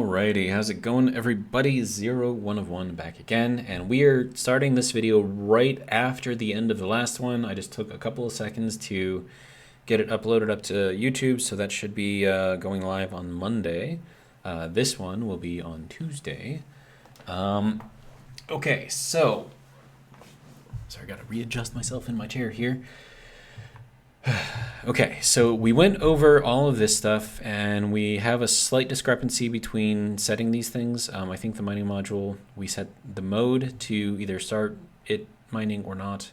Alrighty, how's it going everybody? 1 of 1 back again, and we are starting this video right after the end of the last one. I just took a couple of seconds to get it uploaded up to YouTube, so that should be going live on Monday. This one will be on Tuesday. Okay, so I gotta readjust myself in my chair here. Okay, so we went over all of this stuff, and we have a slight discrepancy between setting these things. I think the mining module, we set the mode to either start it mining or not,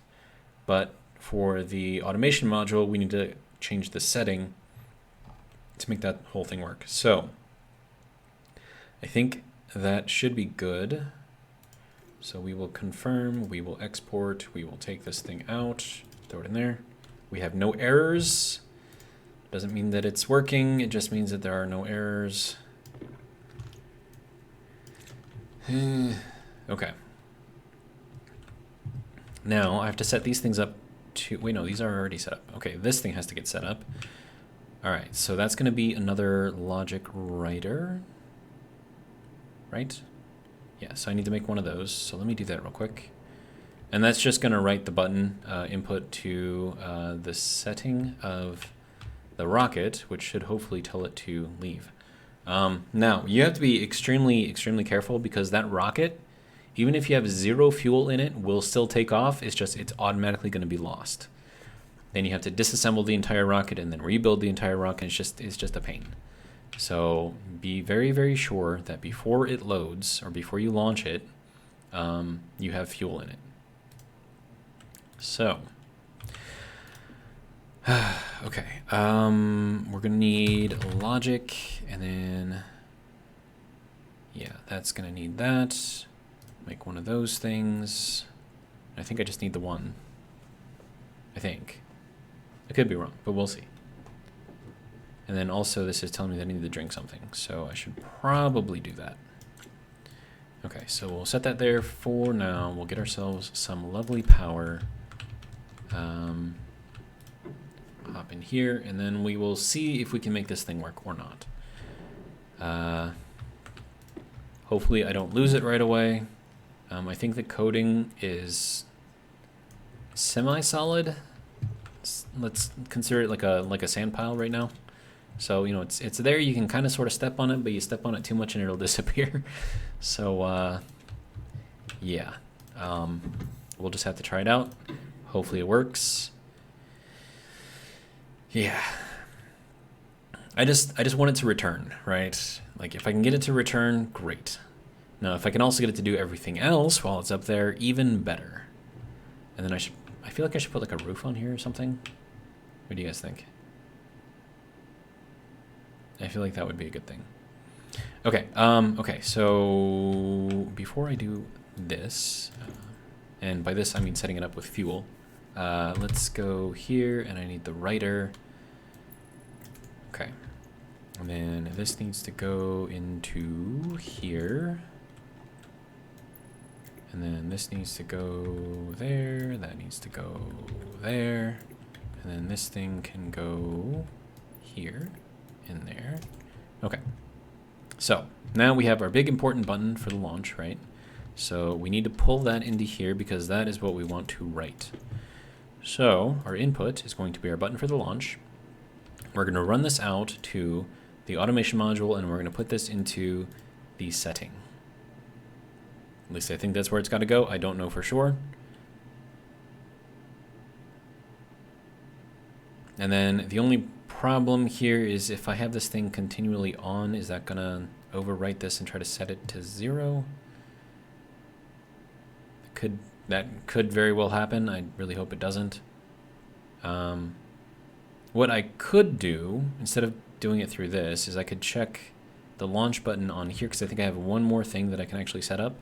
but for the automation module, we need to change the setting to make that whole thing work. So I think that should be good. So we will confirm, we will export, we will take this thing out, throw it in there. We have no errors. Doesn't mean that it's working, it just means that there are no errors. Okay. Now I have to set these things up to, wait, no, these are already set up. Okay, this thing has to get set up. All right, so that's gonna be another logic writer, right? Yeah, so I need to make one of those. So let me do that real quick. And that's just going to write the button input to the setting of the rocket, which should hopefully tell it to leave. Now, you have to be extremely, extremely careful because that rocket, even if you have 0 fuel in it, will still take off. It's just, it's automatically going to be lost. Then you have to disassemble the entire rocket and then rebuild the entire rocket. It's just a pain. So be very, very sure that before it loads or before you launch it, you have fuel in it. So, okay, we're gonna need logic, and then, yeah, that's gonna need that. Make one of those things. I think I just need the one. I think. I could be wrong, but we'll see. And then also this is telling me that I need to drink something, so I should probably do that. Okay, so we'll set that there for now. We'll get ourselves some lovely power. Hop in here, and then we will see if we can make this thing work or not. Hopefully I don't lose it right away. I think the coating is semi-solid. Let's consider it like a sand pile right now. So, you know, it's there, you can kind of sort of step on it, but you step on it too much and it'll disappear. So, yeah. We'll just have to try it out. Hopefully it works. Yeah. I just want it to return, right? Like, if I can get it to return, great. Now, if I can also get it to do everything else while it's up there, even better. And then I feel like I should put like a roof on here or something. What do you guys think? I feel like that would be a good thing. Okay, okay, so before I do this, and by this I mean setting it up with fuel, let's go here, and I need the writer. Okay, and then this needs to go into here, and then this needs to go there, that needs to go there, and then this thing can go here, in there. Okay, so now we have our big important button for the launch, right? So we need to pull that into here because that is what we want to write. So our input is going to be our button for the launch. We're going to run this out to the automation module, and we're going to put this into the setting. At least I think that's where it's got to go. I don't know for sure. And then the only problem here is if I have this thing continually on, is that gonna overwrite this and try to set it to 0? That could very well happen. I really hope it doesn't. What I could do, instead of doing it through this, is I could check the launch button on here, because I think I have one more thing that I can actually set up.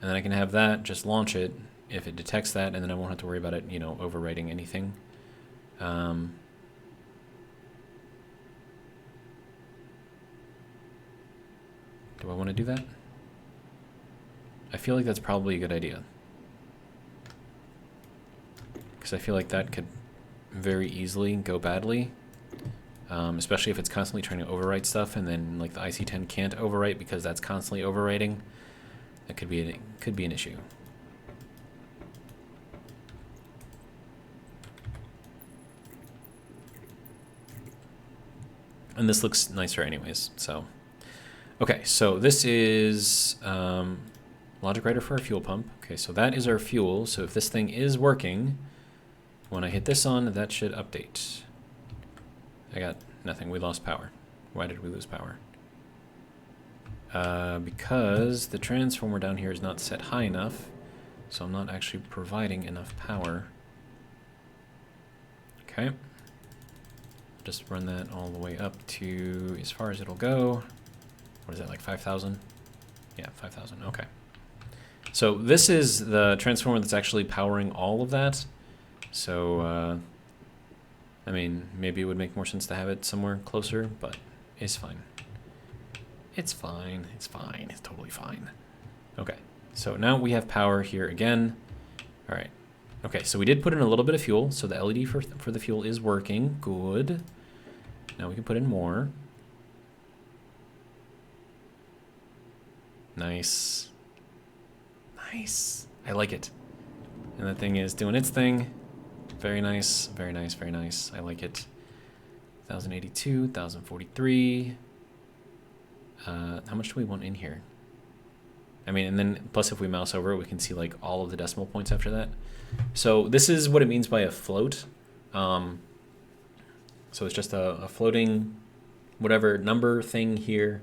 And then I can have that just launch it if it detects that, and then I won't have to worry about it, you know, overwriting anything. Do I want to do that? I feel like that's probably a good idea. Because I feel like that could very easily go badly. especially if it's constantly trying to overwrite stuff, and then like the IC10 can't overwrite because that's constantly overwriting. That could be an issue. And this looks nicer anyways, so. Okay, so this is logic writer for our fuel pump. Okay, so that is our fuel. So if this thing is working, when I hit this on, that should update. I got nothing, we lost power. Why did we lose power? Because the transformer down here is not set high enough, so I'm not actually providing enough power. Okay. Just run that all the way up to as far as it'll go. What is that, like 5,000? Yeah, 5,000, okay. So this is the transformer that's actually powering all of that. So, I mean, maybe it would make more sense to have it somewhere closer, but it's fine. It's fine, it's fine, it's totally fine. Okay, so now we have power here again. All right, okay, so we did put in a little bit of fuel, so the LED for the fuel is working, good. Now we can put in more. Nice. Nice, I like it. And that thing is doing its thing. Very nice, very nice, very nice, I like it. 1082, 1043. How much do we want in here? I mean, and then plus if we mouse over it, we can see like all of the decimal points after that. So this is what it means by a float. So it's just a floating whatever number thing here,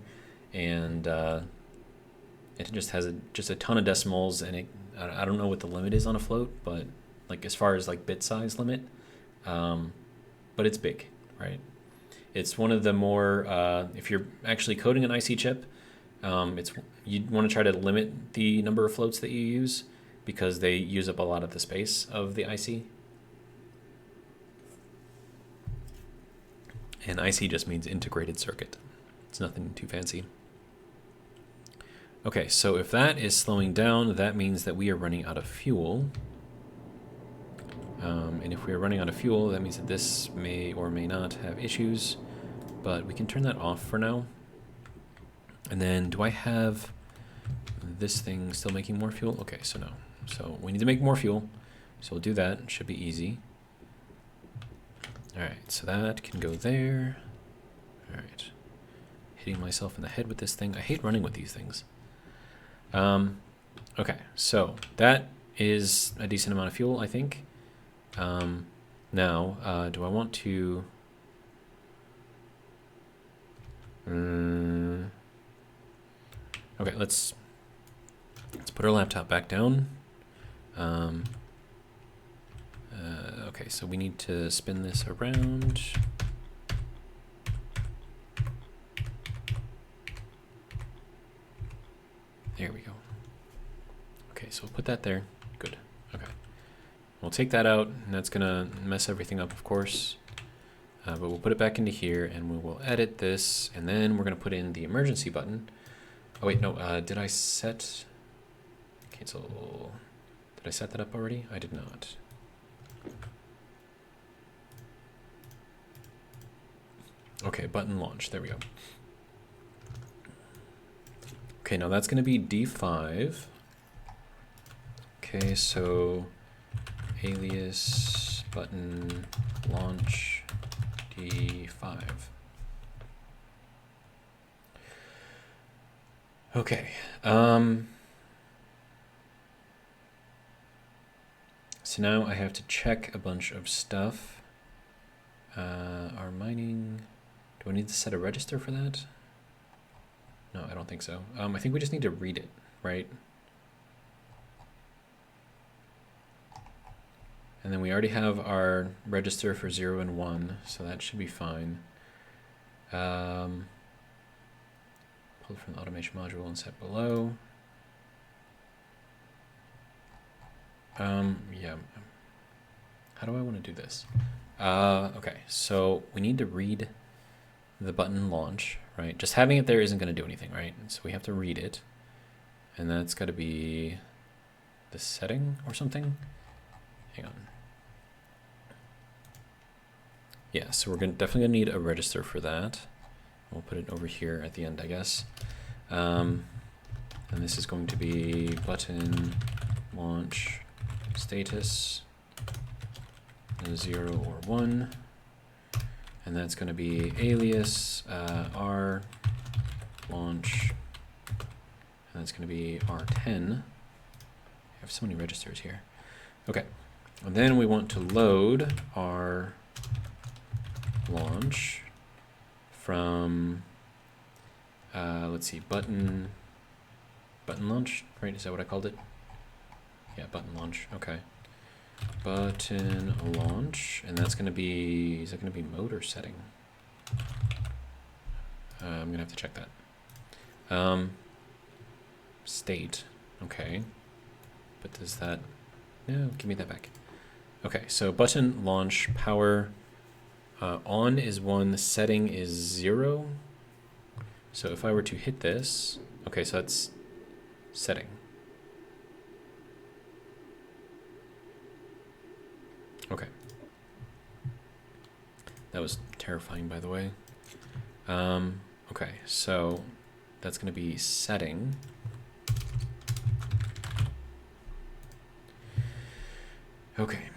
and it just has just a ton of decimals, and I don't know what the limit is on a float, but like as far as like bit size limit, but it's big, right? It's one of the more, if you're actually coding an IC chip, you'd want to try to limit the number of floats that you use because they use up a lot of the space of the IC. And IC just means integrated circuit. It's nothing too fancy. Okay, so if that is slowing down, that means that we are running out of fuel. And if we are running out of fuel, that means that this may or may not have issues, but we can turn that off for now. And then do I have this thing still making more fuel? Okay, so no. So we need to make more fuel. So we'll do that, it should be easy. All right, so that can go there. All right, hitting myself in the head with this thing. I hate running with these things. Okay, so that is a decent amount of fuel, I think. Now, do I want to... Okay, let's put our laptop back down. Okay, so we need to spin this around. There we go. Okay, so we'll put that there. Good. Okay. We'll take that out, and that's gonna mess everything up, of course. But we'll put it back into here, and we will edit this, and then we're gonna put in the emergency button. Oh wait, no, did I set... Cancel... Did I set that up already? I did not. Okay, button launch, there we go. Okay, now that's gonna be D5. Okay, so alias button launch D5. Okay, so now I have to check a bunch of stuff. Our mining, do I need to set a register for that? No, I don't think so. I think we just need to read it, right? And then we already have our register for 0 and 1, so that should be fine. Pull from the automation module and set below. Yeah. How do I want to do this? Okay, so we need to read the button launch, right? Just having it there isn't going to do anything, right? So we have to read it, and that's got to be the setting or something. Hang on. Yeah, so we're definitely gonna need a register for that. We'll put it over here at the end, I guess. And this is going to be button launch status 0 or 1. And that's going to be alias r launch, and that's going to be r10. I have so many registers here. Okay, and then we want to load our launch from let's see, button launch, right? Is that what I called it? Yeah, button launch. Okay, button launch, and that's going to be, is that going to be mode or setting? I'm going to have to check that. State, okay, but does that, no, give me that back. Okay, so button launch power on is 1, setting is 0. So if I were to hit this, okay, so that's setting. Okay. That was terrifying, by the way. Okay, so that's going to be setting. Okay.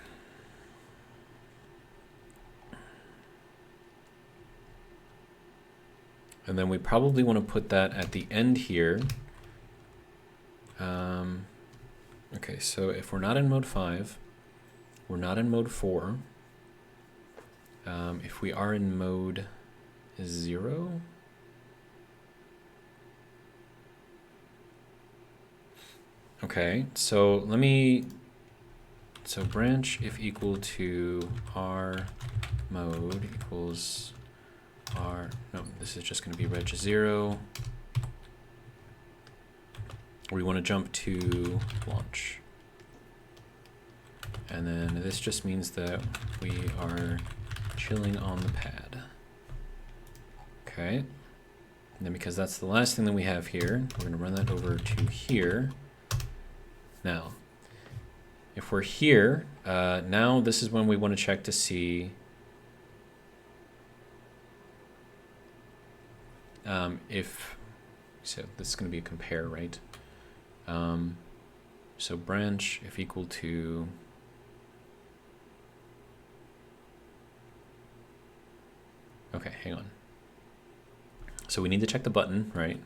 And then we probably want to put that at the end here. Okay, so if we're not in mode 5, we're not in mode 4. If we are in mode 0, okay, so let me, so branch if equal to r mode equals r, no, this is just going to be reg 0. We want to jump to launch. And then this just means that we are chilling on the pad. Okay. And then because that's the last thing that we have here, we're going to run that over to here. Now, if we're here, now this is when we want to check to see if, so this is going to be a compare, right? So branch if equal to, okay, hang on. So we need to check the button, right?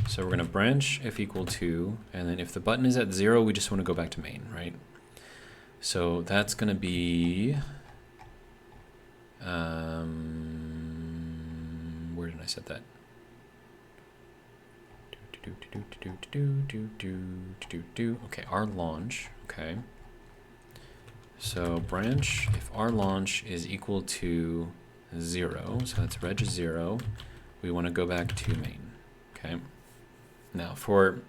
So we're going to branch if equal to, and then if the button is at 0, we just want to go back to main, right? So that's going to be, where did I set that? Okay, our launch, okay. So branch if our launch is equal to 0, so that's reg 0, we want to go back to main, okay. Now for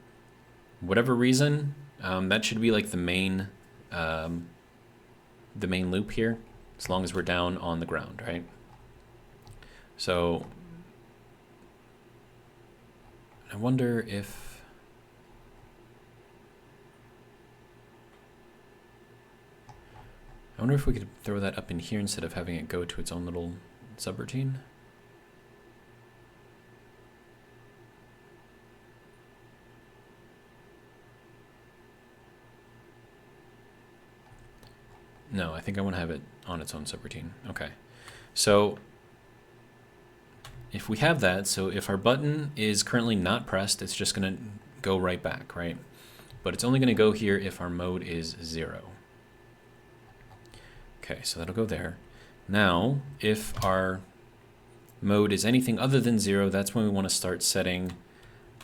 whatever reason, that should be like the main loop here, as long as we're down on the ground, right? So I wonder if, we could throw that up in here instead of having it go to its own little subroutine. No, I think I want to have it on its own subroutine. Okay. So if we have that, so if our button is currently not pressed, it's just going to go right back, right? But it's only going to go here if our mode is 0. Okay, so that'll go there. Now, if our mode is anything other than 0, that's when we want to start setting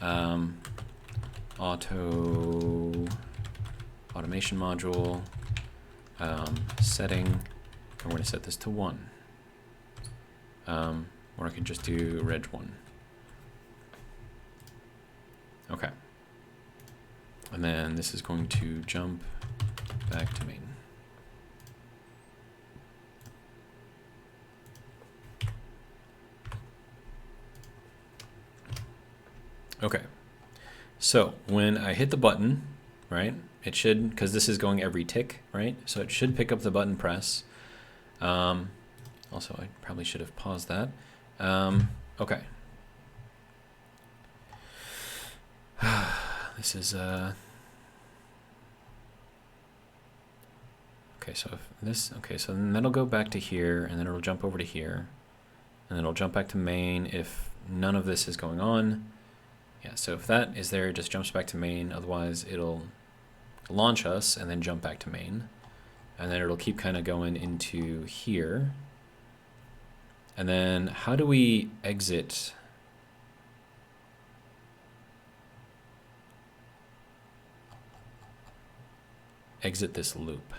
automation module setting, and we're going to set this to 1. Or I could just do reg 1. Okay. And then this is going to jump back to main. Okay. So when I hit the button, right, it should, because this is going every tick, right? So it should pick up the button press. I'll Also, I probably should have paused that. Okay. This is okay, so if this, okay, so then that'll go back to here, and then it'll jump over to here, and then it'll jump back to main if none of this is going on. Yeah, so if that is there, it just jumps back to main, otherwise it'll launch us and then jump back to main. And then it'll keep kind of going into here. And then how do we exit? Exit this loop.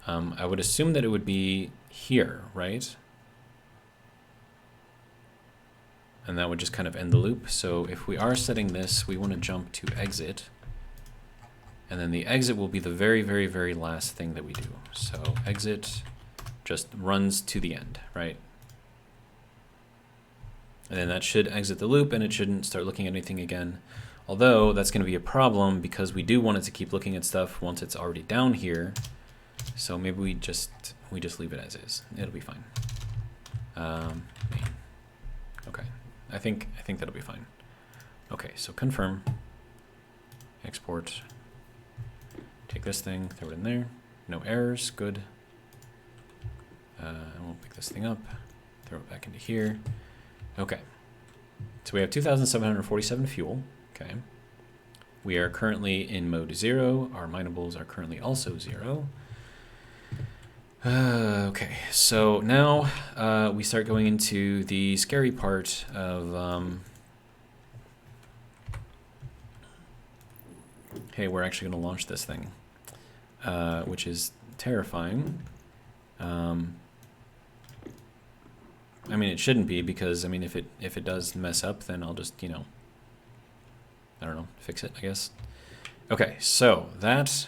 I would assume that it would be here, right? And that would just kind of end the loop. So if we are setting this, we want to jump to exit. And then the exit will be the very, very, very last thing that we do. So exit just runs to the end, right? And then that should exit the loop, and it shouldn't start looking at anything again. Although that's going to be a problem because we do want it to keep looking at stuff once it's already down here. So maybe we just leave it as is. It'll be fine. Main. Okay, I think that'll be fine. Okay, so confirm, export. Take this thing, throw it in there. No errors, good. And we'll pick this thing up, throw it back into here. Okay, so we have 2,747 fuel. Okay, we are currently in mode 0. Our minables are currently also 0. Okay, so now we start going into the scary part of hey, we're actually going to launch this thing, which is terrifying. I mean, it shouldn't be, because I mean, if it does mess up, then I'll just, you know, I don't know, fix it, I guess. Okay, so that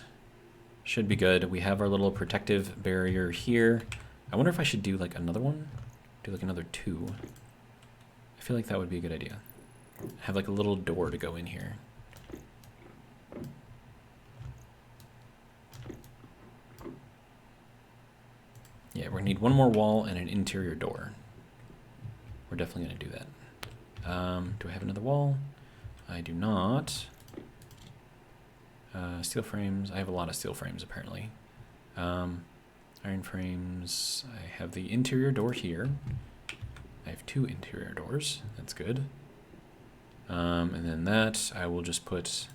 should be good. We have our little protective barrier here. I wonder if I should do like another one, do like another 2. I feel like that would be a good idea. Have like a little door to go in here. Yeah, we're gonna need one more wall and an interior door. We're definitely gonna do that. Do I have another wall? I do not. Steel frames, I have a lot of steel frames apparently. Iron frames, I have the interior door here. I have 2 interior doors, that's good. And then that I will just put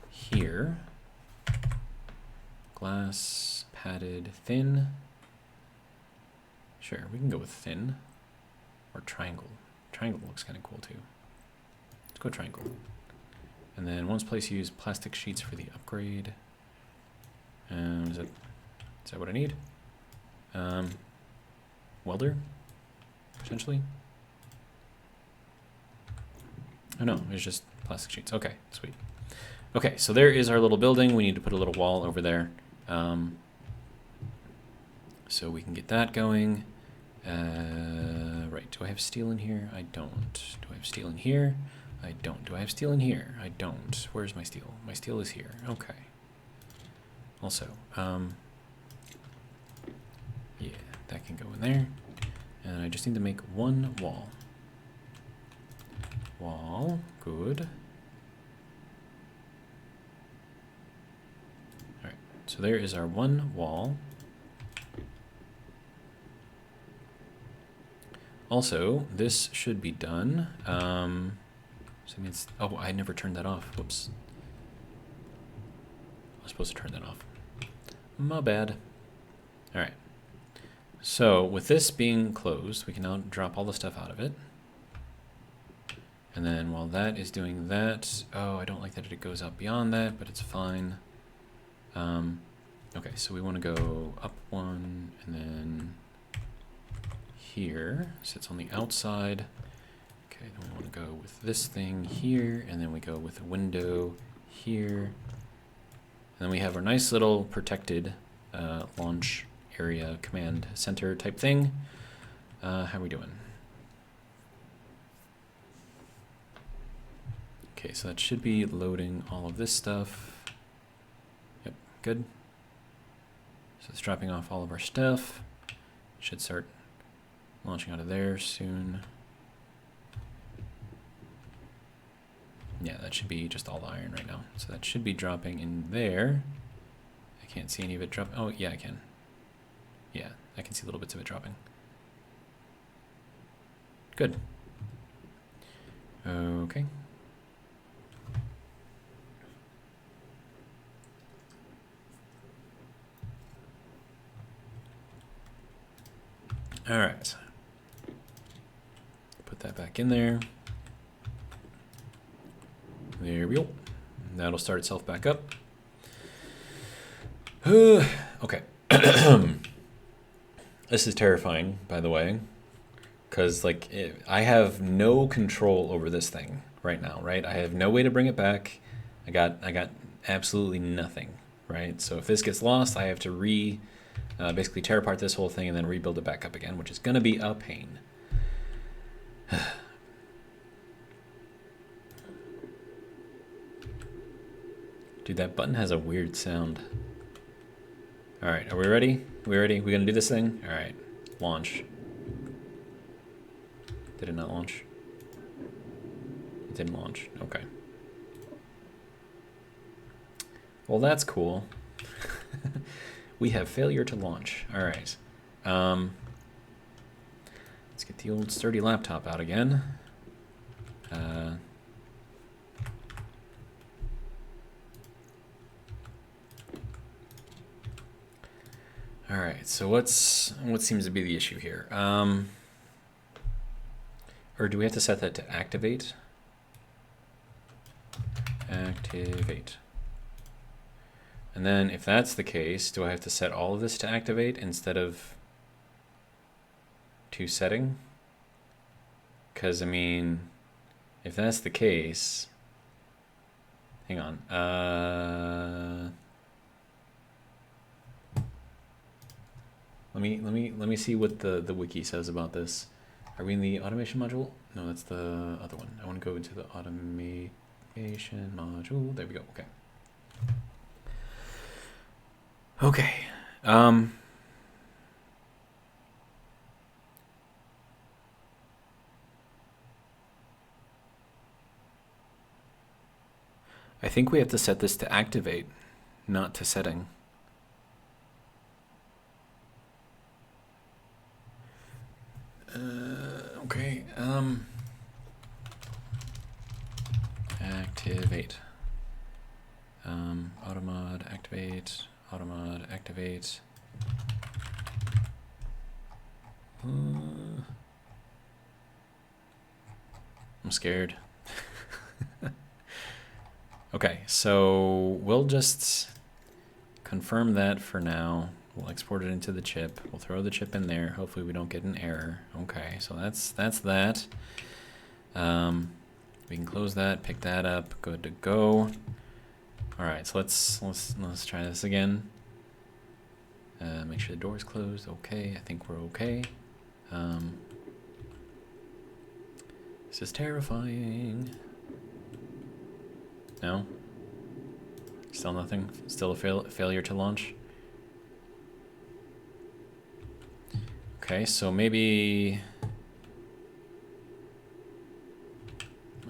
here. Glass, padded, thin. Sure, we can go with thin or triangle. Triangle looks kind of cool too. Let's go triangle. And then once place use plastic sheets for the upgrade. Is that what I need? Welder, potentially. Oh no, it's just plastic sheets. Okay, sweet. Okay, so there is our little building. We need to put a little wall over there. So we can get that going. Right, do I have steel in here? I don't. Do I have steel in here? I don't. Do I have steel in here? I don't. Where's my steel? My steel is here. Okay. Also, yeah, that can go in there. And I just need to make one wall. Wall, good. Alright, so there is our one wall. Also, this should be done. So it means, oh, I never turned that off. Whoops. I was supposed to turn that off. My bad. All right. So with this being closed, we can now drop all the stuff out of it. And then while that is doing that, oh, I don't like that it goes out beyond that, but it's fine. Okay, so we want to go up 1 and then here, sits on the outside. Okay, then we want to go with this thing here, and then we go with a window here. And then we have our nice little protected launch area command center type thing. How are we doing? Okay, so that should be loading all of this stuff. Yep, good. So it's dropping off all of our stuff. Should start Launching out of there soon. Yeah, that should be just all the iron right now. So that should be dropping in there. I can't see any of it drop. Oh, yeah, I can. Yeah, I can see little bits of it dropping. Good. Okay. All right. Put that back in there. There we go. That'll start itself back up. Okay. This is terrifying, by the way, because like I have no control over this thing right now, right? I have no way to bring it back. I got absolutely nothing, right? So if this gets lost, I have to basically tear apart this whole thing and then rebuild it back up again, which is going to be a pain. Dude, that button has a weird sound. All right, are we ready? We ready? We gonna do this thing? All right, launch. Did it not launch? It didn't launch, okay. Well, that's cool. We have failure to launch. All right. Let's get the old sturdy laptop out again. All right, so what seems to be the issue here? Or do we have to set that to activate? Activate. And then if that's the case, do I have to set all of this to activate instead of to setting? Because, I mean, if that's the case, hang on. Let me see what the wiki says about this. Are we in the automation module? No, that's the other one. I want to go into the automation module. There we go. Okay. Okay. I think we have to set this to activate, not to setting. Okay. Activate. Automod activate. Automod activate. I'm scared. Okay, so we'll just confirm that for now. We'll export it into the chip. We'll throw the chip in there. Hopefully we don't get an error. Okay, so that's that. We can close that, pick that up, good to go. All right, so let's try this again. Make sure the door is closed. Okay, I think we're okay. This is terrifying. No? Still nothing? Still a failure to launch? Okay, so maybe...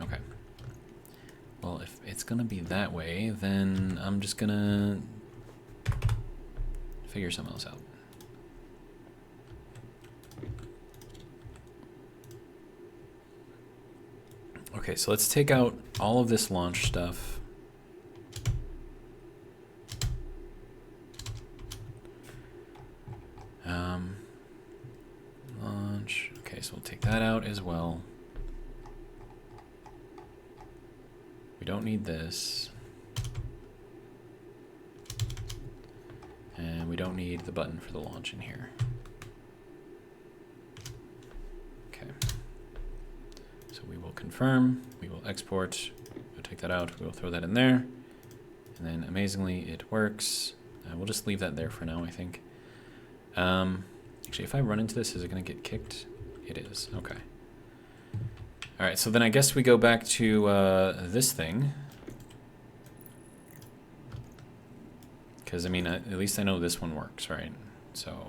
Okay. Well, if it's gonna be that way, then I'm just gonna figure something else out. Okay, so let's take out all of this launch stuff. Launch. Okay, so we'll take that out as well. We don't need this. And we don't need the button for the launch in here. Okay. So we will confirm, we will export, we'll take that out, we will throw that in there. And then amazingly it works. We'll just leave that there for now, I think. Actually, if I run into this, is it going to get kicked? It is. Okay. All right, so then I guess we go back to this thing. Because, I mean, at least I know this one works, right? So...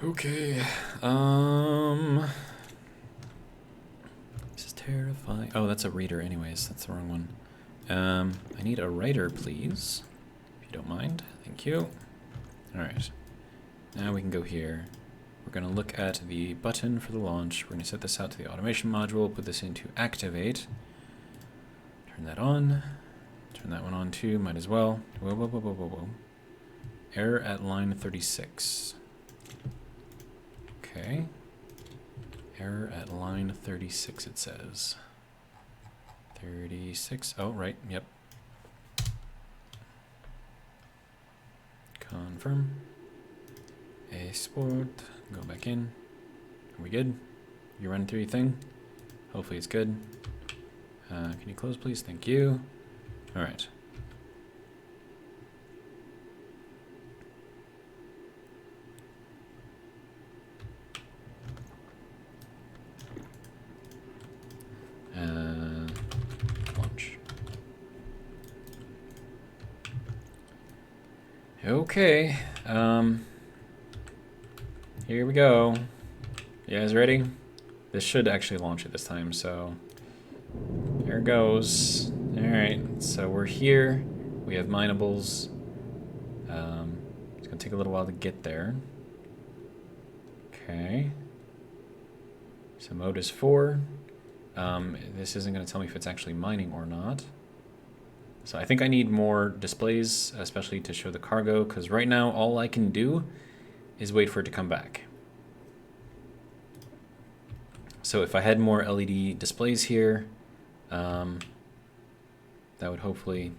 Okay. This is terrifying. Oh, that's a reader anyways. That's the wrong one. I need a writer, please. If you don't mind. Thank you. Alright. Now we can go here. We're going to look at the button for the launch. We're going to set this out to the automation module, put this into activate. Turn that on. Turn that one on too, might as well. Whoa, whoa, whoa, whoa, whoa, whoa. Error at line 36. Okay. Error at line 36, it says. 36. Oh, right. Yep. Confirm. Export. Go back in. Are we good? You running through your thing? Hopefully it's good. Can you close, please? Thank you. All right. Launch. Okay. Here we go. You guys ready? This should actually launch it this time, so there it goes. All right, so we're here. We have minables. It's gonna take a little while to get there. Okay. So mode is 4. This isn't gonna tell me if it's actually mining or not. So I think I need more displays, especially to show the cargo, because right now all I can do is wait for it to come back. So if I had more LED displays here, that would hopefully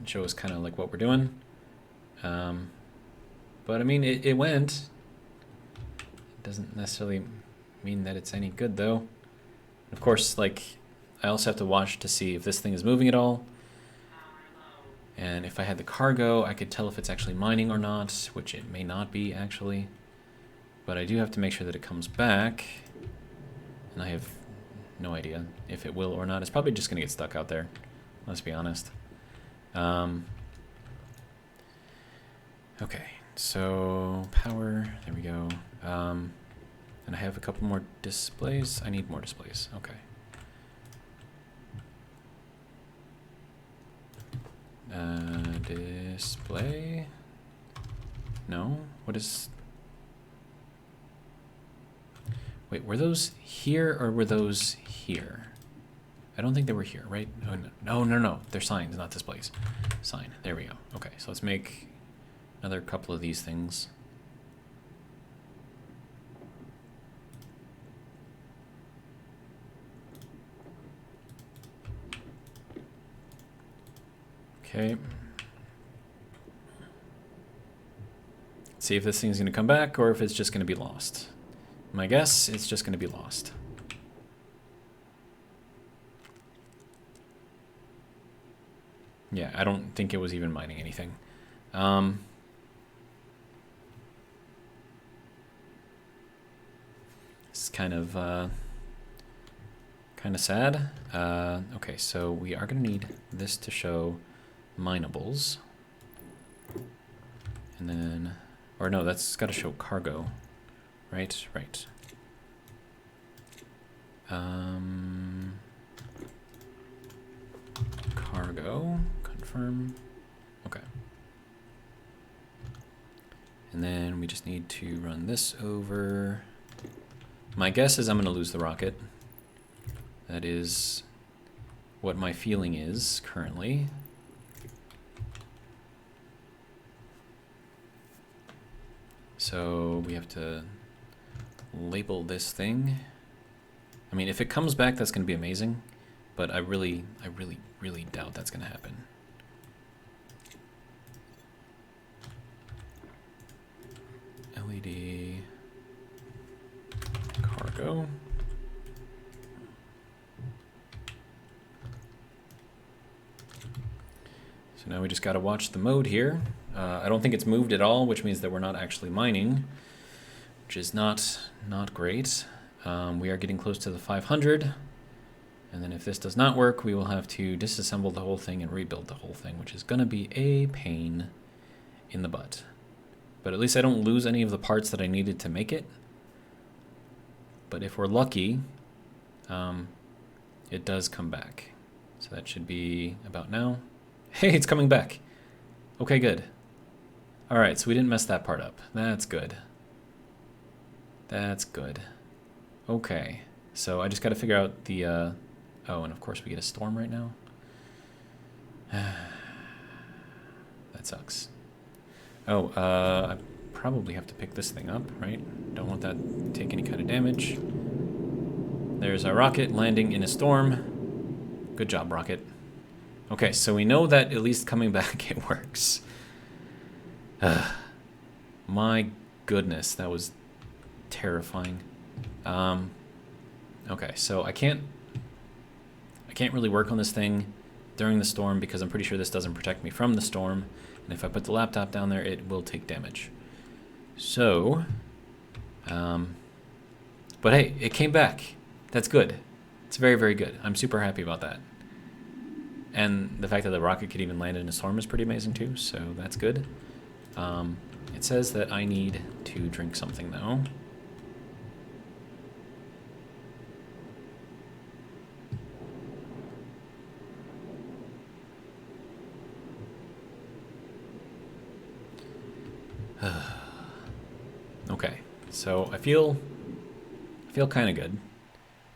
show us kind of like what we're doing. But I mean, it went. It doesn't necessarily mean that it's any good though. Of course, like, I also have to watch to see if this thing is moving at all. And if I had the cargo, I could tell if it's actually mining or not, which it may not be actually. But I do have to make sure that it comes back. And I have no idea if it will or not. It's probably just going to get stuck out there, let's be honest. Okay, so power, there we go. And I have a couple more displays. I need more displays, okay. Display. No, what is... Wait, were those here or were those here? I don't think they were here, right? Oh, no. They're signs, not displays. Sign, there we go. Okay, so let's make another couple of these things. Okay. See if this thing's going to come back or if it's just going to be lost. My guess, it's just going to be lost. Yeah, I don't think it was even mining anything. It's kind of sad. Okay, so we are going to need this to show minables. And then, or no, that's got to show cargo. Right. Cargo, confirm. Okay. And then we just need to run this over. My guess is I'm going to lose the rocket. That is what my feeling is currently. So we have to label this thing. I mean, if it comes back, that's going to be amazing, but I really doubt that's going to happen. LED cargo. So now we just got to watch the mode here. I don't think it's moved at all, which means that we're not actually mining, which is not great. We are getting close to the 500. And then if this does not work, we will have to disassemble the whole thing and rebuild the whole thing, which is going to be a pain in the butt. But at least I don't lose any of the parts that I needed to make it. But if we're lucky, it does come back. So that should be about now. Hey, it's coming back. Okay, good. All right, so we didn't mess that part up. That's good. That's good. Okay, so I just got to figure out the... oh, and of course we get a storm right now. That sucks. Oh, I probably have to pick this thing up, right? Don't want that to take any kind of damage. There's our rocket landing in a storm. Good job, rocket. Okay, so we know that at least coming back it works. My goodness, that was terrifying. Okay, so I can't really work on this thing during the storm because I'm pretty sure this doesn't protect me from the storm. And if I put the laptop down there, it will take damage. So, but hey, it came back. That's good. It's very, very good. I'm super happy about that. And the fact that the rocket could even land in a storm is pretty amazing too, so that's good. It says that I need to drink something though. Okay, so I feel kind of good.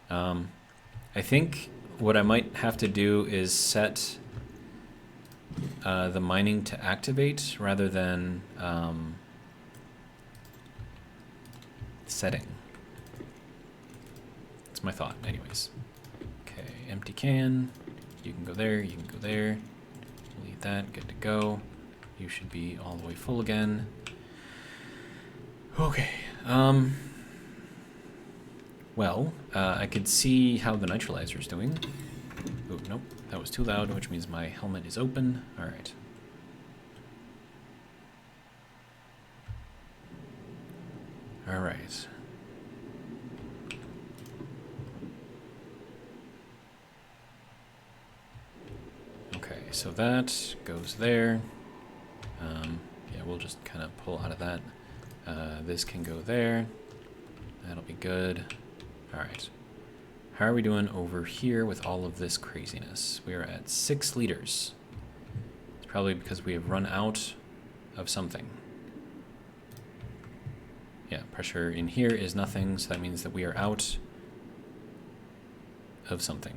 I think what I might have to do is set the mining to activate rather than setting. That's my thought, anyways. Okay, empty can. You can go there, you can go there. We'll eat that, good to go. You should be all the way full again. Okay, well, I could see how the neutralizer's doing. Oh, nope, that was too loud, which means my helmet is open. All right. All right. Okay, so that goes there. Yeah, we'll just kind of pull out of that. This can go there. That'll be good. All right. How are we doing over here with all of this craziness? We are at 6 liters. It's probably because we have run out of something. Yeah, pressure in here is nothing, so that means that we are out of something.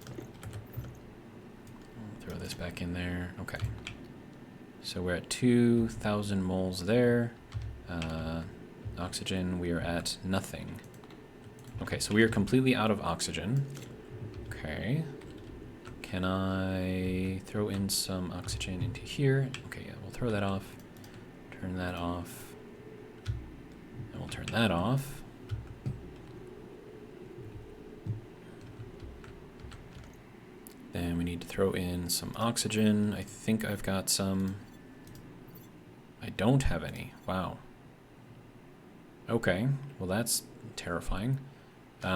I'll throw this back in there. Okay. So we're at 2,000 moles there. Oxygen, we are at nothing. Okay, so we are completely out of oxygen. Okay. Can I throw in some oxygen into here? Okay, yeah, we'll throw that off. Turn that off. And we'll turn that off. Then we need to throw in some oxygen. I think I've got some. I don't have any. Wow. Okay, well that's terrifying. So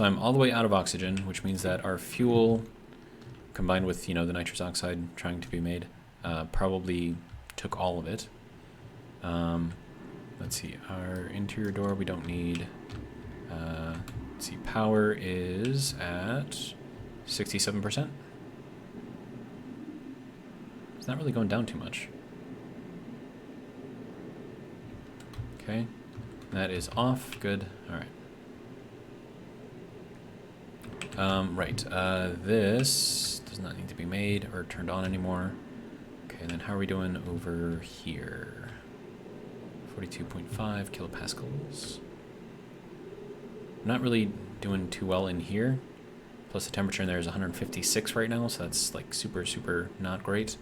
I'm all the way out of oxygen, which means that our fuel, combined with, you know, the nitrous oxide trying to be made, probably took all of it. Let's see, our interior door we don't need. Let's see, power is at 67%. It's not really going down too much. Okay, that is off. Good. All right. Right. This does not need to be made or turned on anymore. Okay, and then how are we doing over here? 42.5 kilopascals. I'm not really doing too well in here. Plus the temperature in there is 156 right now, so that's like super, super not great.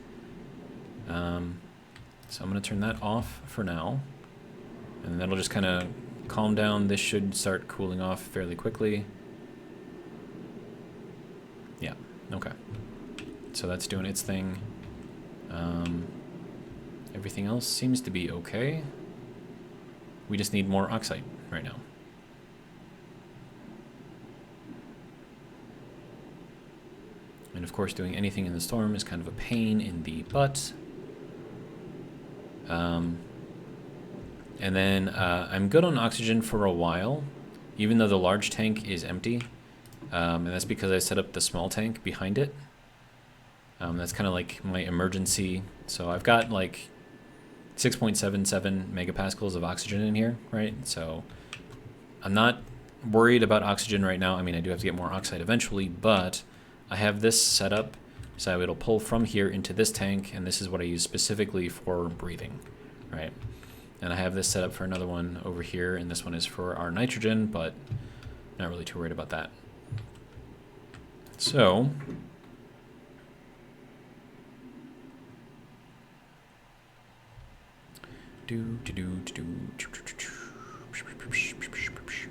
So I'm going to turn that off for now. And that'll just kind of calm down. This should start cooling off fairly quickly. Yeah, okay. So that's doing its thing. Everything else seems to be okay. We just need more oxide right now. of course, doing anything in the storm is kind of a pain in the butt. And then I'm good on oxygen for a while, even though the large tank is empty. And that's because I set up the small tank behind it. That's kind of like my emergency. So I've got like 6.77 megapascals of oxygen in here, right? So I'm not worried about oxygen right now. I mean, I do have to get more oxide eventually, but I have this set up so it'll pull from here into this tank, and this is what I use specifically for breathing, right? And I have this set up for another one over here, and this one is for our nitrogen, but not really too worried about that. So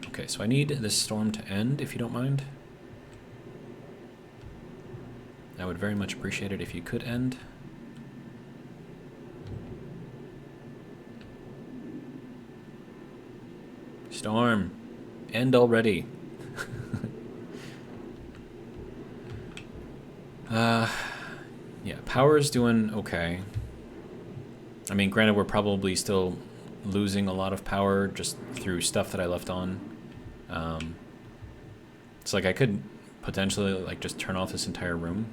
okay, so I need this storm to end, if you don't mind. I would very much appreciate it if you could end. Storm, end already. Yeah, power's doing okay. I mean, granted, we're probably still losing a lot of power just through stuff that I left on. It's like I could potentially like just turn off this entire room,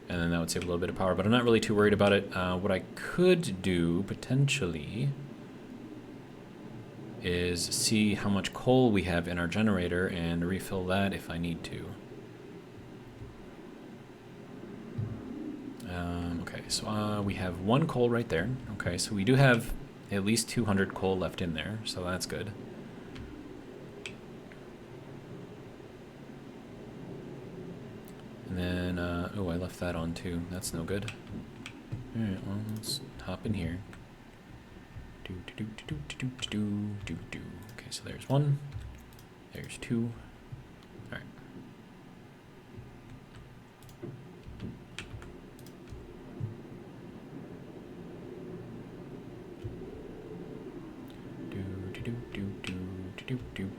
and then that would save a little bit of power, but I'm not really too worried about it. What I could do potentially is see how much coal we have in our generator and refill that if I need to. Okay, so we have 1 coal right there. Okay, so we do have at least 200 coal left in there, so that's good. And then, oh, I left that on too. That's no good. Alright, well, let's hop in here. Okay, so there's 1. There's 2. Alright.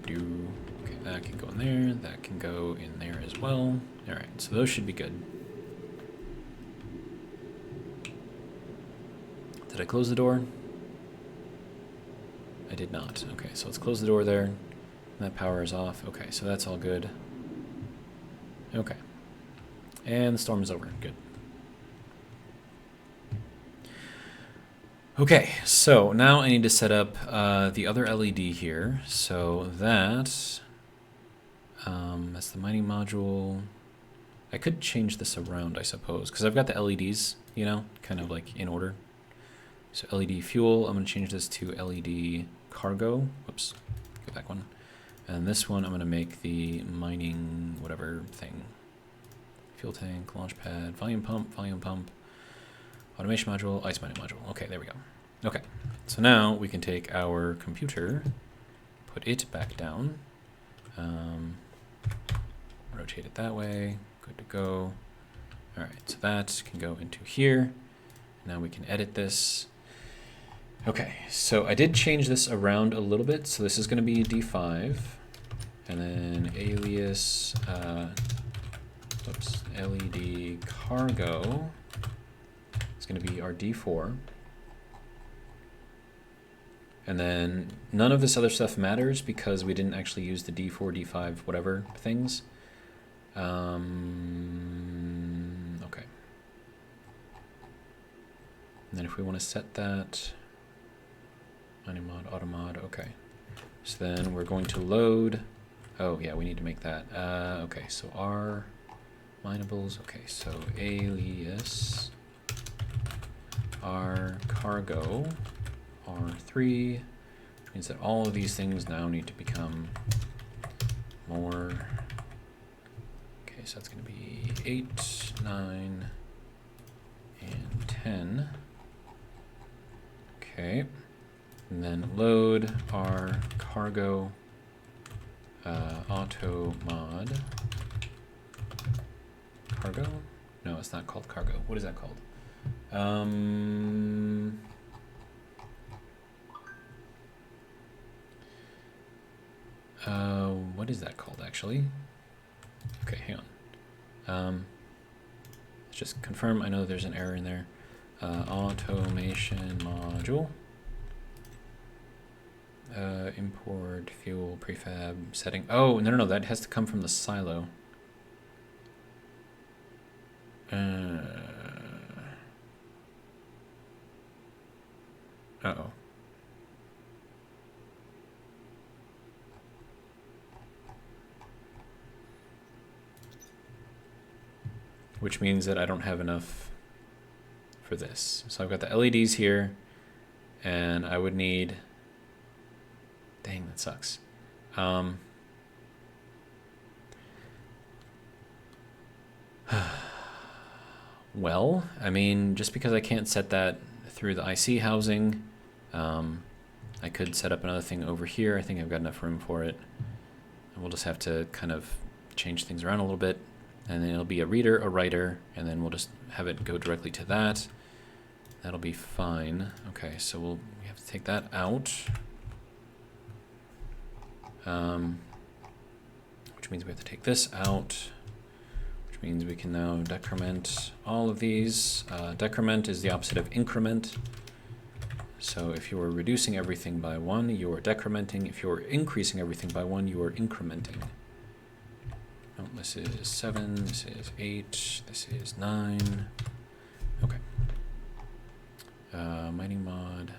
Okay, that can go in there. That can go in there as well. Alright, so those should be good. Did I close the door? I did not. Okay, so let's close the door there. That power is off. Okay, so that's all good. Okay. And the storm is over. Good. Okay, so now I need to set up the other LED here. So that's the mining module. I could change this around, I suppose, because I've got the LEDs, you know, kind of like in order. So LED fuel, I'm going to change this to LED cargo. Whoops, go back one. And this one I'm going to make the mining whatever thing. Fuel tank, launch pad, volume pump, automation module, ice mining module. Okay, there we go. Okay, so now we can take our computer, put it back down, rotate it that way, good to go. All right, so that can go into here. Now we can edit this. Okay, so I did change this around a little bit. So this is going to be D5, and then alias, LED cargo is going to be our D4. And then none of this other stuff matters because we didn't actually use the D4, D5, whatever things. Okay. And then if we want to set that, mining mod, auto mod, okay. So then we're going to load, oh yeah, we need to make that. Okay, so our minables, okay, so alias, our cargo, R3, which means that all of these things now need to become more. Okay, so that's going to be 8, 9, and 10. Okay, and then load our cargo auto mod. Cargo? No, it's not called cargo. What is that called? What is that called, actually? Okay, hang on. Let's just confirm. I know there's an error in there. Automation module. Import fuel prefab setting. Oh, no, that has to come from the silo. Uh-oh. Which means that I don't have enough for this. So I've got the LEDs here, and I would need... Dang, that sucks. Well, I mean, just because I can't set that through the IC housing, I could set up another thing over here. I think I've got enough room for it. And we'll just have to kind of change things around a little bit. And then it'll be a reader, a writer, and then we'll just have it go directly to that. That'll be fine. Okay, so we have to take that out. Which means we have to take this out. Which means we can now decrement all of these. Decrement is the opposite of increment. So if you are reducing everything by 1, you are decrementing. If you are increasing everything by 1, you are incrementing. Oh, this is 7, this is 8, this is 9. Okay. Mining mod.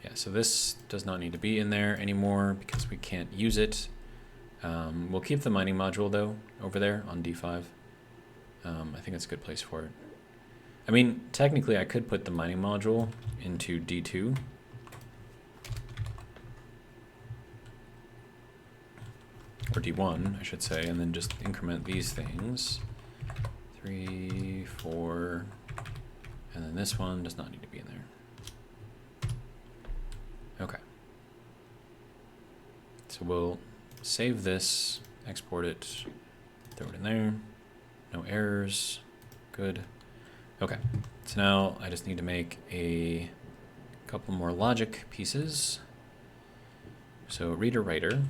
Yeah, so this does not need to be in there anymore because we can't use it. We'll keep the mining module though over there on D5. I think that's a good place for it. I mean, technically I could put the mining module into D2. Or D1, I should say, and then just increment these things. 3, 4, and then this one does not need to be in there. Okay. So we'll save this, export it, throw it in there. No errors. Good. Okay. So now I just need to make a couple more logic pieces. So reader, writer.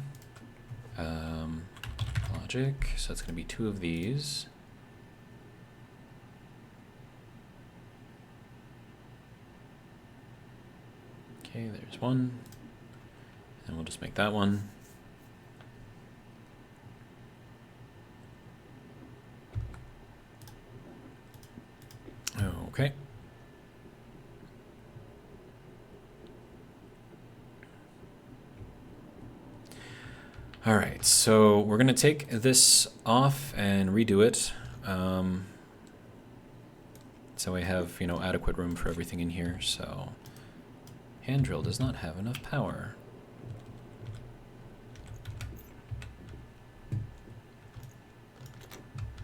Logic. So it's going to be 2 of these. Okay, there's one. And we'll just make that one. Okay. All right, so we're going to take this off and redo it. So we have, adequate room for everything in here. So hand drill does not have enough power.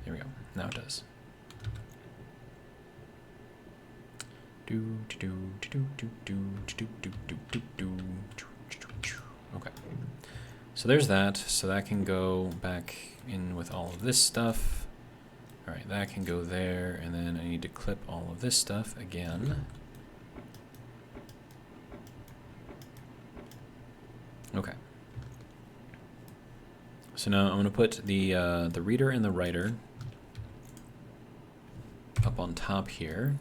There we go. Now it does. Okay. So there's that. So that can go back in with all of this stuff. All right, that can go there, and then I need to clip all of this stuff again. Okay. So now I'm going to put the reader and the writer up on top here.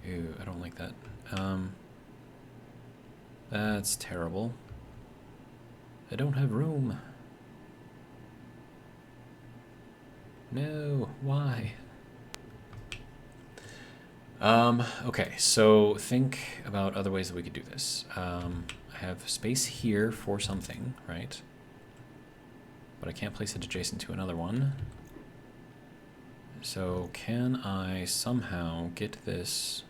Ew, I don't like that. That's terrible. I don't have room. No, why? Okay, so think about other ways that we could do this. I have space here for something, right? But I can't place it adjacent to another one. So can I somehow get this?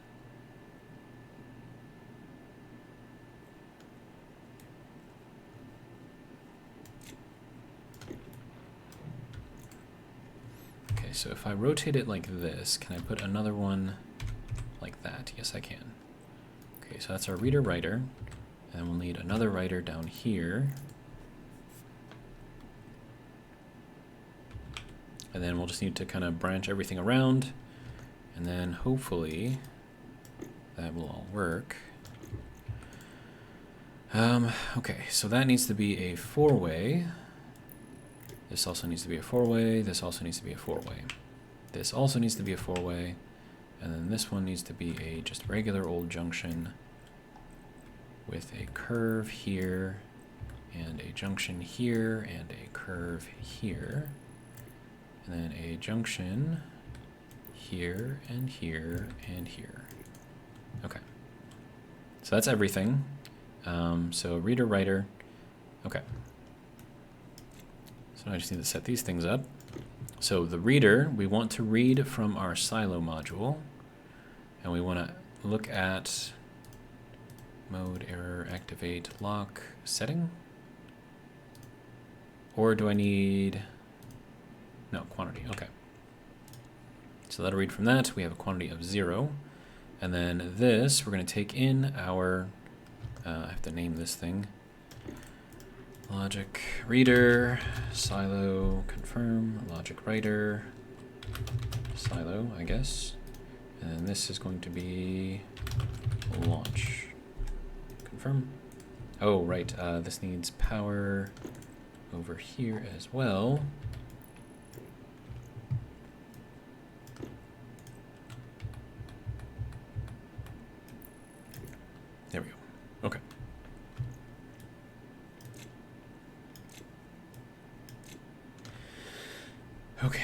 Okay, so if I rotate it like this, can I put another one like that? Yes, I can. Okay, so that's our reader writer, and we'll need another writer down here. And then we'll just need to kind of branch everything around, and then hopefully that will all work. Okay, so that needs to be a 4-way. This also needs to be a 4-way. This also needs to be a 4-way. This also needs to be a four-way. And then this one needs to be a just regular old junction with a curve here and a junction here and a curve here. And then a junction here and here and here. Okay. So that's everything. So reader, writer. Okay. So I just need to set these things up. So the reader, we want to read from our silo module. And we want to look at mode, error, activate, lock, setting. Or do I need... No, quantity. Okay. So that'll read from that. We have a quantity of 0. And then this, we're going to take in our... I have to name this thing. Logic reader, silo, confirm, logic writer, silo, I guess. And then this is going to be launch. Confirm. Oh, right. This needs power over here as well. There we go. Okay. Okay,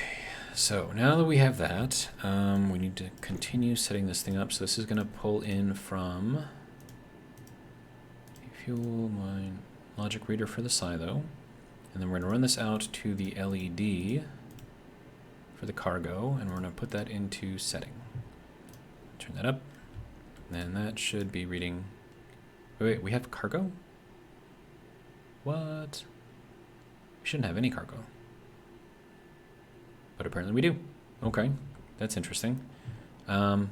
so now that we have that, we need to continue setting this thing up. So this is going to pull in from fuel mine logic reader for the silo. And then we're going to run this out to the LED for the cargo, and we're going to put that into setting. Turn that up. And then that should be reading... Wait, we have cargo? What? We shouldn't have any cargo. But apparently we do. Okay, that's interesting. Okay,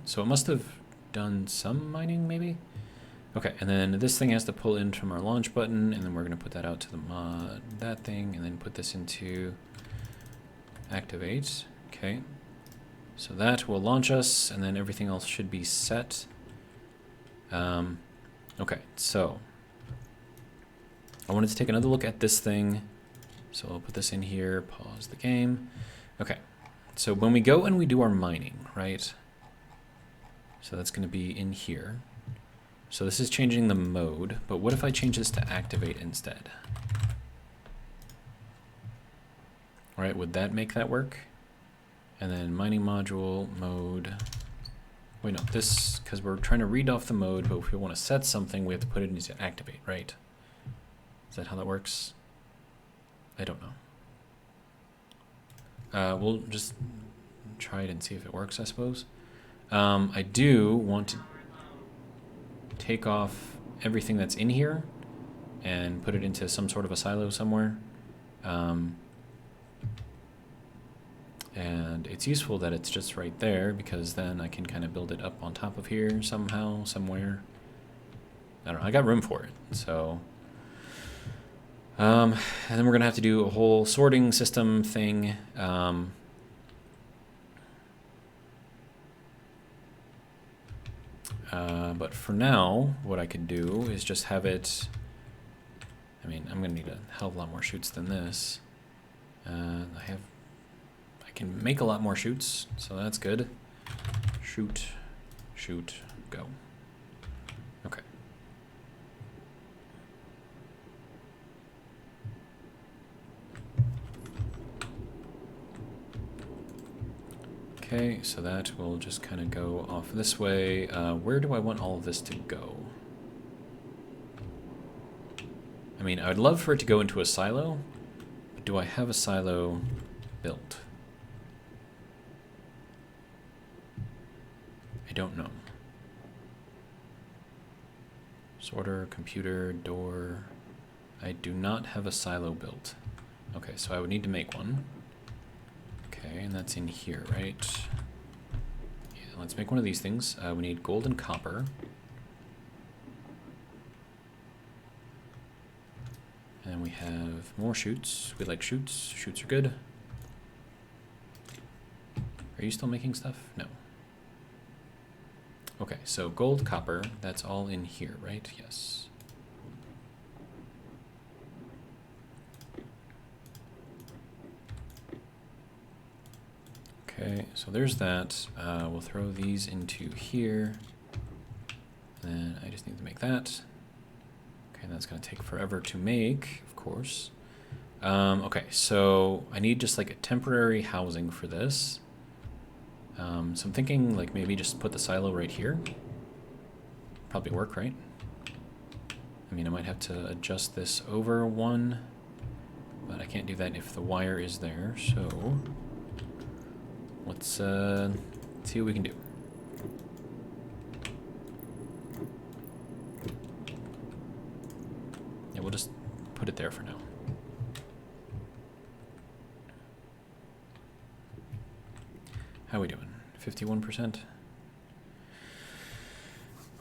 so it must have done some mining, maybe? Okay, and then this thing has to pull in from our launch button, and then we're going to put that out to the mod, that thing, and then put this into activate. Okay, so that will launch us, and then everything else should be set. Okay, so I wanted to take another look at this thing. So I'll put this in here, pause the game. Okay, so when we go and we do our mining, right? So that's going to be in here. So this is changing the mode, but what if I change this to activate instead? All right, would that make that work? And then mining module, mode. Wait, no, this, because we're trying to read off the mode, but if we want to set something, we have to put it into activate, right? Is that how that works? I don't know. We'll just try it and see if it works, I suppose. I do want to take off everything that's in here and put it into some sort of a silo somewhere. And it's useful that it's just right there, because then I can kind of build it up on top of here somehow, somewhere. I don't know, I got room for it, so... and then we're going to have to do a whole sorting system thing. But for now, what I could do is just have it... I mean, I'm going to need a hell of a lot more chutes than this. I can make a lot more chutes, so that's good. Shoot, shoot, go. Okay. Okay, so that will just kind of go off this way. Where do I want all of this to go? I mean, I would love for it to go into a silo, but do I have a silo built? I don't know. Sorter, computer, door. I do not have a silo built. Okay, so I would need to make one. Okay, and that's in here, right? Yeah, let's make one of these things. We need gold and copper. And we have more chutes. We like chutes. Chutes are good. Are you still making stuff? No. Okay, so gold, copper, that's all in here, right? Yes. Okay, so there's that. We'll throw these into here. And then I just need to make that. Okay, that's gonna take forever to make, of course. Okay, so I need just like a temporary housing for this. So I'm thinking like maybe just put the silo right here. Probably work, right? I mean, I might have to adjust this over one, but I can't do that if the wire is there, so let's see what we can do. Yeah, we'll just put it there for now. How are we doing? 51%?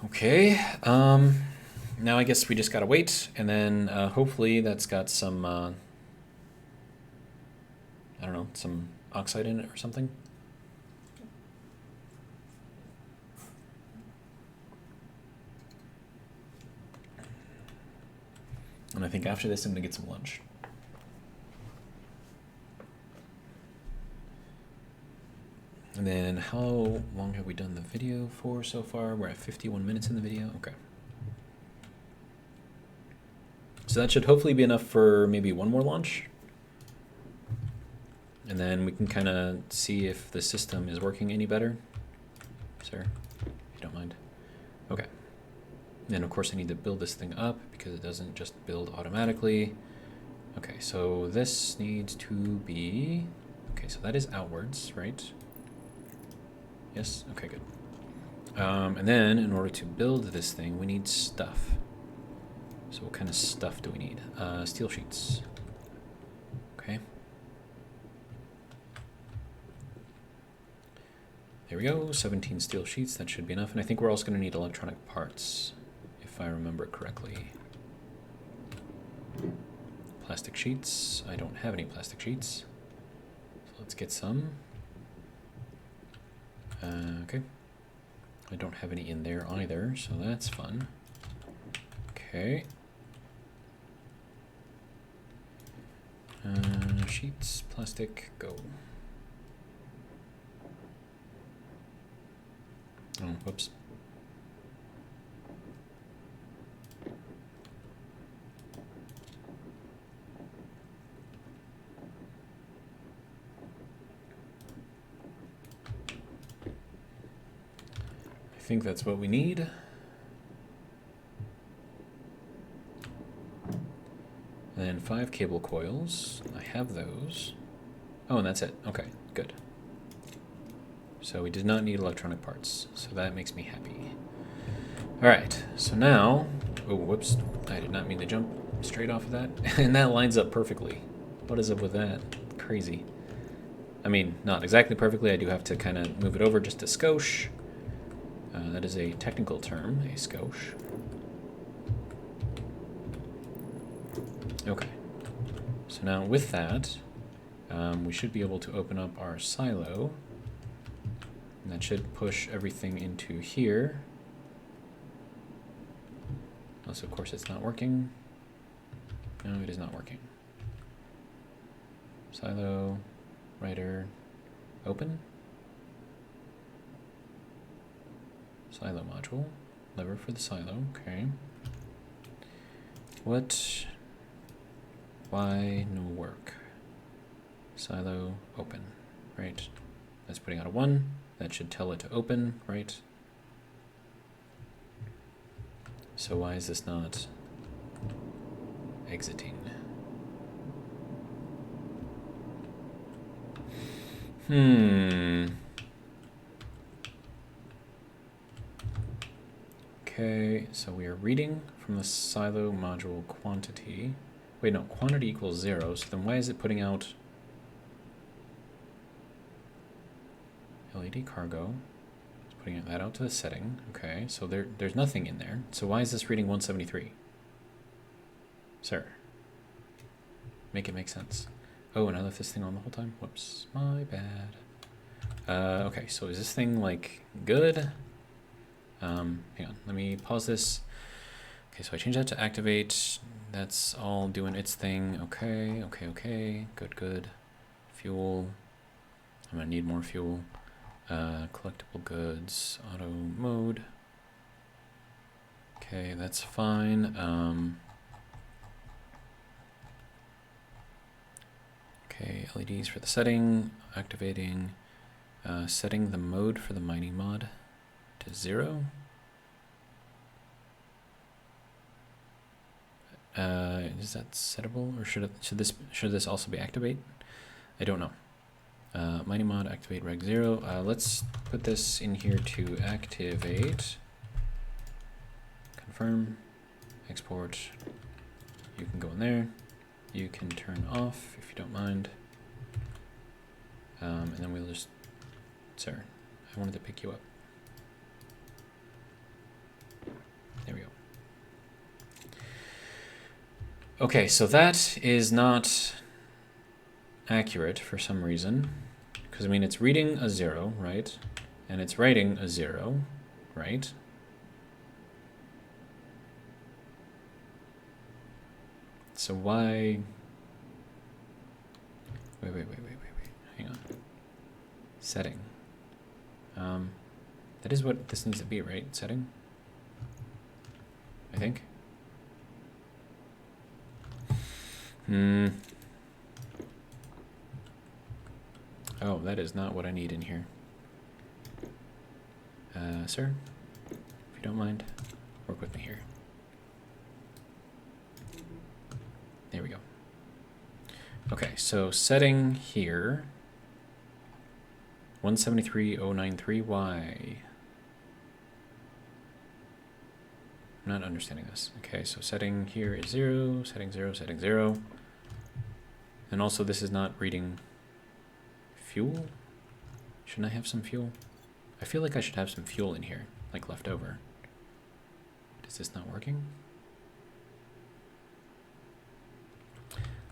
Okay, now I guess we just gotta wait, and then hopefully that's got some, I don't know, some oxide in it or something. And I think after this I'm gonna get some lunch. And then how long have we done the video for so far? We're at 51 minutes in the video, okay. So that should hopefully be enough for maybe one more launch. And then we can kind of see if the system is working any better. Sir, if you don't mind. Okay. And then of course I need to build this thing up because it doesn't just build automatically. Okay, so this needs to be, okay, so that is outwards, right? Yes, okay, good. And then in order to build this thing, we need stuff. So what kind of stuff do we need? Steel sheets. Okay. There we go, 17 steel sheets, that should be enough. And I think we're also going to need electronic parts, if I remember correctly. Plastic sheets. I don't have any plastic sheets. So let's get some. Okay. I don't have any in there either, so that's fun. Okay. Sheets, plastic, go. Oh, whoops. I think that's what we need. And then 5 cable coils. I have those. Oh, and that's it. Okay, good. So we did not need electronic parts, so that makes me happy. All right, so now, oh, whoops, I did not mean to jump straight off of that. And that lines up perfectly. What is up with that? Crazy. I mean, not exactly perfectly. I do have to kind of move it over just a skosh. That is a technical term, a skosh. Okay, so now with that, we should be able to open up our silo. And that should push everything into here. Also, of course, it's not working. No, it is not working. Silo, writer, open. Silo module, lever for the silo, okay. What? Why no work? Silo, open, right? That's putting out a 1. That should tell it to open, right? So why is this not exiting? Okay, so we are reading from the silo module quantity. Wait, no, quantity equals 0, so then why is it putting out LED cargo? It's putting that out to the setting. Okay, so there's nothing in there. So why is this reading 173? Sir, make it make sense. Oh, and I left this thing on the whole time? Whoops, my bad. Okay, so is this thing, like, good? Hang on, let me pause this. Okay, so I changed that to activate. That's all doing its thing. Okay, okay, okay. Good, good. Fuel. I'm gonna need more fuel. Collectible goods, auto mode. Okay, that's fine. Okay, LEDs for the setting, activating, setting the mode for the mining mod to 0. Is that settable, or should this also be activate? I don't know. Mining mod activate reg 0. Let's put this in here to activate. Confirm. Export. You can go in there. You can turn off if you don't mind. And then we'll just, sir, I wanted to pick you up. There we go. Okay, so that is not accurate for some reason, because I mean it's reading a 0, right? And it's writing a 0, right? So why? Wait. Hang on. Setting. That is what this needs to be, right? Setting. I think. Oh, that is not what I need in here. Sir, if you don't mind, work with me here. There we go. Okay, so setting here. 173.093. I'm not understanding this. Okay, so setting here is 0, setting 0, setting 0. And also this is not reading fuel. Shouldn't I have some fuel? I feel like I should have some fuel in here, like left over. Is this not working?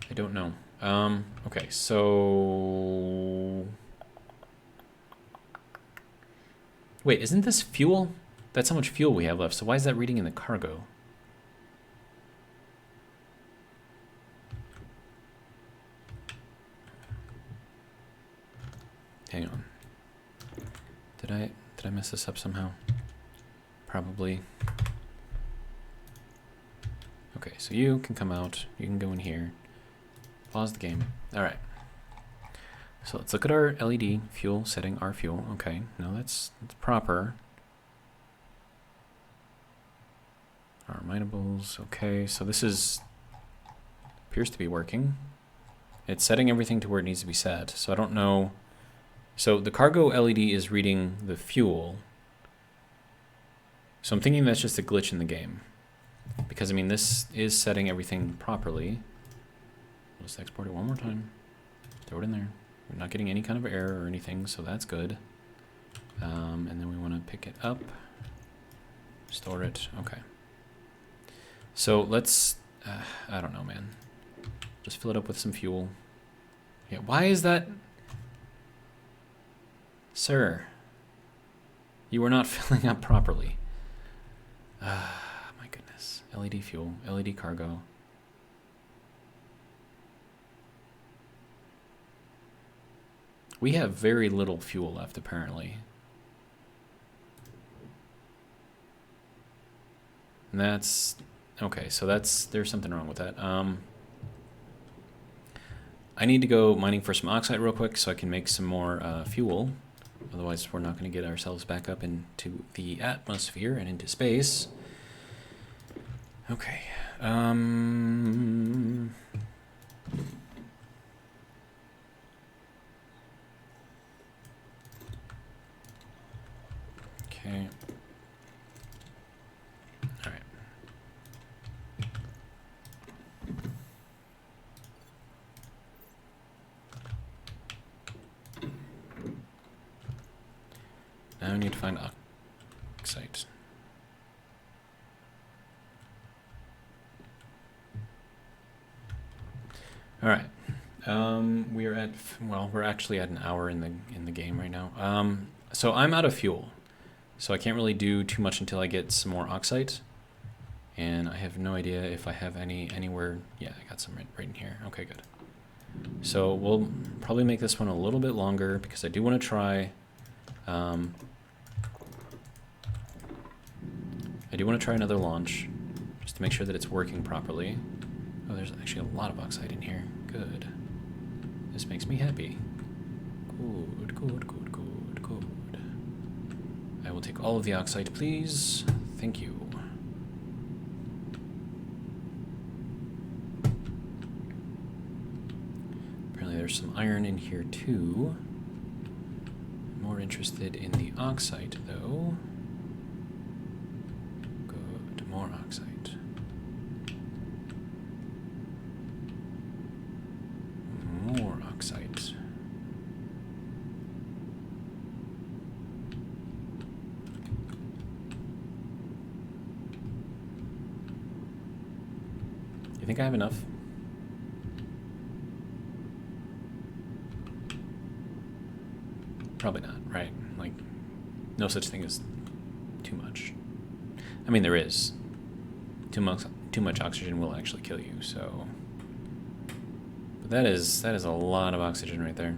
I don't know. Okay, so... Wait, isn't this fuel? That's how much fuel we have left, so why is that reading in the cargo? Hang on. Did I mess this up somehow? Probably. Okay, so you can come out. You can go in here. Pause the game. All right. So let's look at our LED fuel setting. Our fuel. Okay, no, that's proper. Our minables. Okay, so this appears to be working. It's setting everything to where it needs to be set. So I don't know. So the cargo LED is reading the fuel. So I'm thinking that's just a glitch in the game. Because, I mean, this is setting everything properly. Let's export it one more time. Throw it in there. We're not getting any kind of error or anything, so that's good. And then we want to pick it up. Store it. Okay. So let's... I don't know, man. Just fill it up with some fuel. Yeah, why is that... Sir, you were not filling up properly. My goodness. LED fuel, LED cargo. We have very little fuel left, apparently. And that's... Okay, so there's something wrong with that. I need to go mining for some oxide real quick so I can make some more fuel. Otherwise, we're not going to get ourselves back up into the atmosphere and into space. Okay. Okay. All right. Now I need to find oxide. All right. We're at, well, we're actually at an hour in the game right now. So I'm out of fuel, so I can't really do too much until I get some more oxide. And I have no idea if I have anywhere. Yeah, I got some right in here. Okay, good. So we'll probably make this one a little bit longer because I do want to try. I do want to try another launch just to make sure that it's working properly. Oh, there's actually a lot of oxide in here. Good. This makes me happy. Good, good, good, good, good. I will take all of the oxide, please. Thank you. Apparently there's some iron in here too. I'm more interested in the oxide though. Good, more oxide. More oxide. You think I have enough? Probably not, right? Like, no such thing as too much. I mean, there is. Too much oxygen will actually kill you, so... But that is a lot of oxygen right there.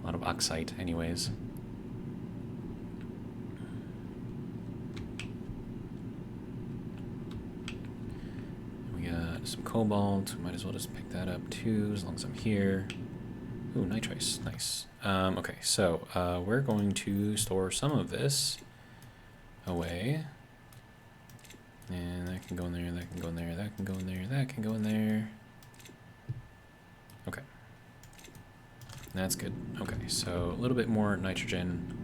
A lot of oxide, anyways. We got some cobalt. Might as well just pick that up too, as long as I'm here. Ooh, nitrice, nice. Okay, so we're going to store some of this away. And that can go in there, that can go in there, that can go in there, that can go in there. Okay. That's good. Okay, so a little bit more nitrogen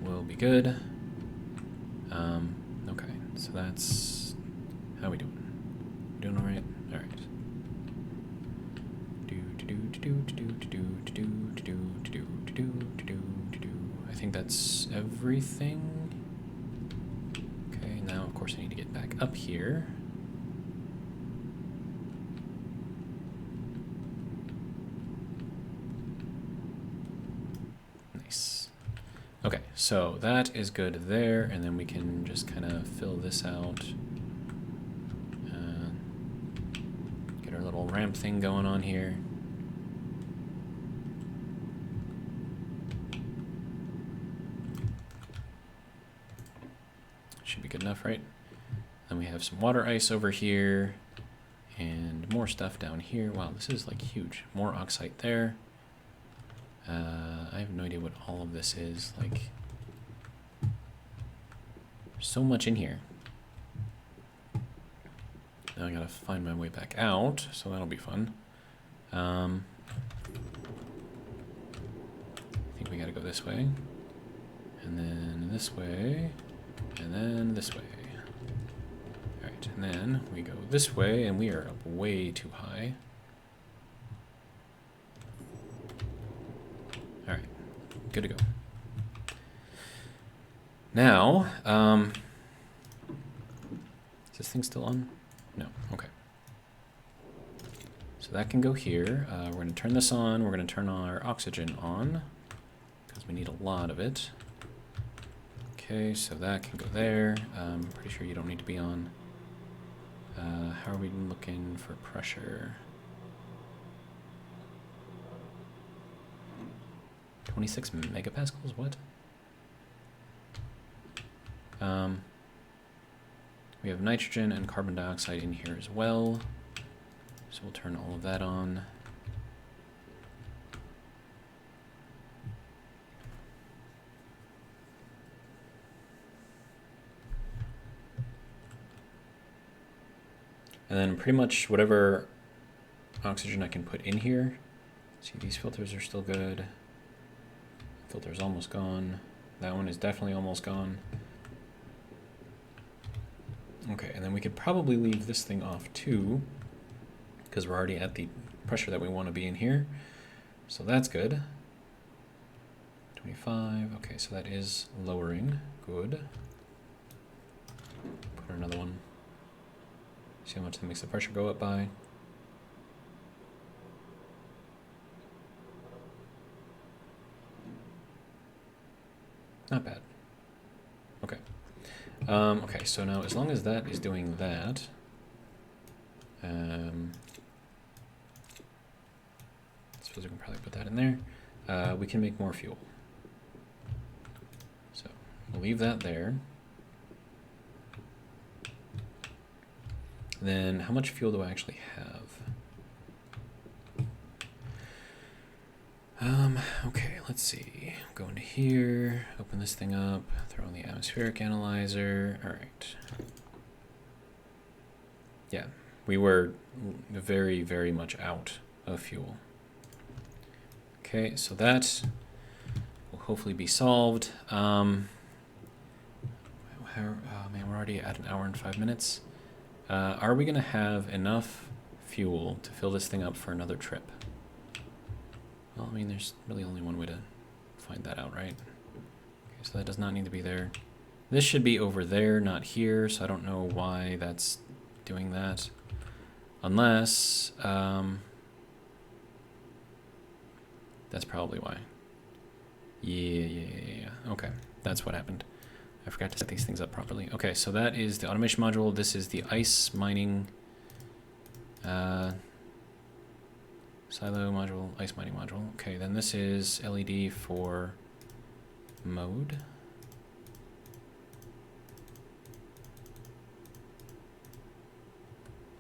will be good. Okay, so that's... How we doing? We doing alright? Alright. I think that's everything. Okay, now of course I need to get back up here. Nice. Okay, so that is good there, and then we can just kind of fill this out. Get our little ramp thing going on here. Should be good enough, right? Then we have some water ice over here and more stuff down here. Wow, this is like huge. More oxide there. I have no idea what all of this is. Like, so much in here. Now I gotta find my way back out, so that'll be fun. I think we gotta go this way. And then this way. And then this way. Alright, and then we go this way, and we are up way too high. Alright, good to go. Now, is this thing still on? No, okay. So that can go here. We're going to turn this on. We're going to turn our oxygen on, because we need a lot of it. Okay, so that can go there. I'm pretty sure you don't need to be on. How are we looking for pressure? 26 megapascals, what? We have nitrogen and carbon dioxide in here as well. So we'll turn all of that on. And then pretty much whatever oxygen I can put in here. See, these filters are still good. Filter's almost gone. That one is definitely almost gone. Okay, and then we could probably leave this thing off too, because we're already at the pressure that we want to be in here. So that's good. 25, okay, so that is lowering, good. Put another one. See how much that makes the pressure go up by. Not bad. Okay. Okay, so now as long as that is doing that, suppose we can probably put that in there. We can make more fuel. So we'll leave that there. Then how much fuel do I actually have? Okay, let's see. Go into here, open this thing up, throw in the atmospheric analyzer. All right. Yeah, we were very, very much out of fuel. Okay, so that will hopefully be solved. Man, we're already at an hour and 5 minutes. Are we gonna have enough fuel to fill this thing up for another trip? Well, I mean, there's really only one way to find that out, right? Okay, so that does not need to be there. This should be over there, not here, so I don't know why that's doing that. Unless, that's probably why. Yeah. Okay, that's what happened. I forgot to set these things up properly. Okay, so that is the automation module. This is the ice mining silo module, ice mining module. Okay, then this is LED for mode.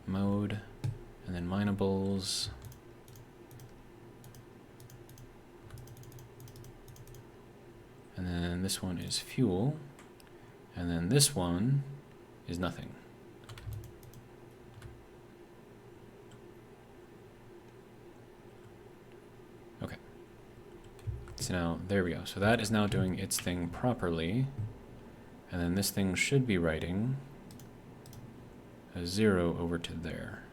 Mode, and then minables. And then this one is fuel. And then this one is nothing. Okay. So now, there we go. So that is now doing its thing properly. And then this thing should be writing a 0 over to there.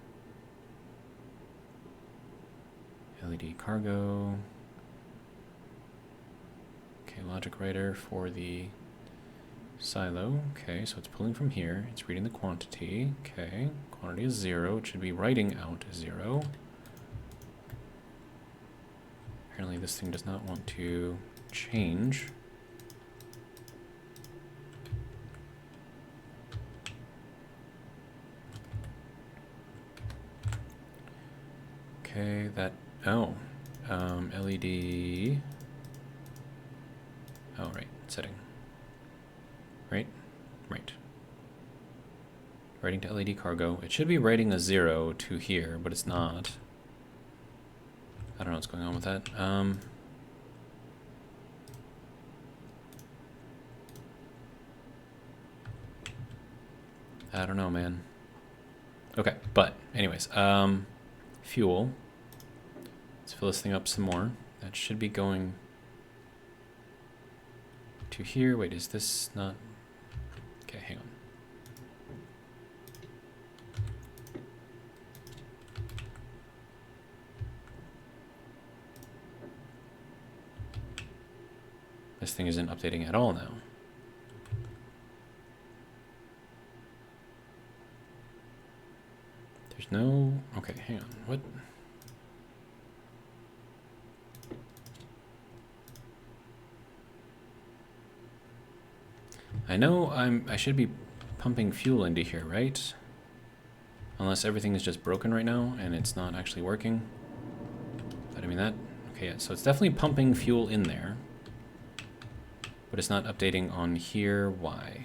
LED cargo. Okay, logic writer for the silo. Okay, so it's pulling from here. It's reading the quantity. Okay, quantity is 0. It should be writing out 0. Apparently this thing does not want to change. Okay, that, LED. Oh, right, setting. Right? Right. Writing to LED cargo. It should be writing a 0 to here, but it's not. I don't know what's going on with that. I don't know, man. Okay, but anyways, fuel. Let's fill this thing up some more. That should be going to here. Wait, is this not? Okay, hang on. This thing isn't updating at all now. There's no, okay, hang on, what? I know I should be pumping fuel into here, right? Unless everything is just broken right now and it's not actually working. But I mean that, okay, yeah, so it's definitely pumping fuel in there. But it's not updating on here, why?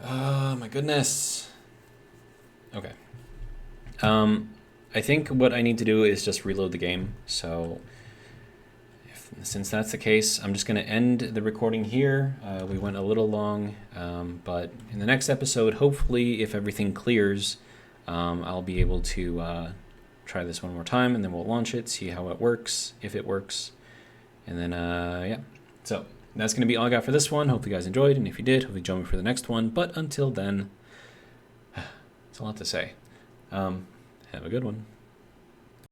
Oh my goodness. Okay. I think what I need to do is just reload the game. So since that's the case, I'm just going to end the recording here. We went a little long, but in the next episode, hopefully, if everything clears, I'll be able to try this one more time, and then we'll launch it, see how it works, if it works, and then, yeah. So that's going to be all I got for this one. Hope you guys enjoyed, and if you did, hopefully join me for the next one. But until then, it's a lot to say. Have a good one.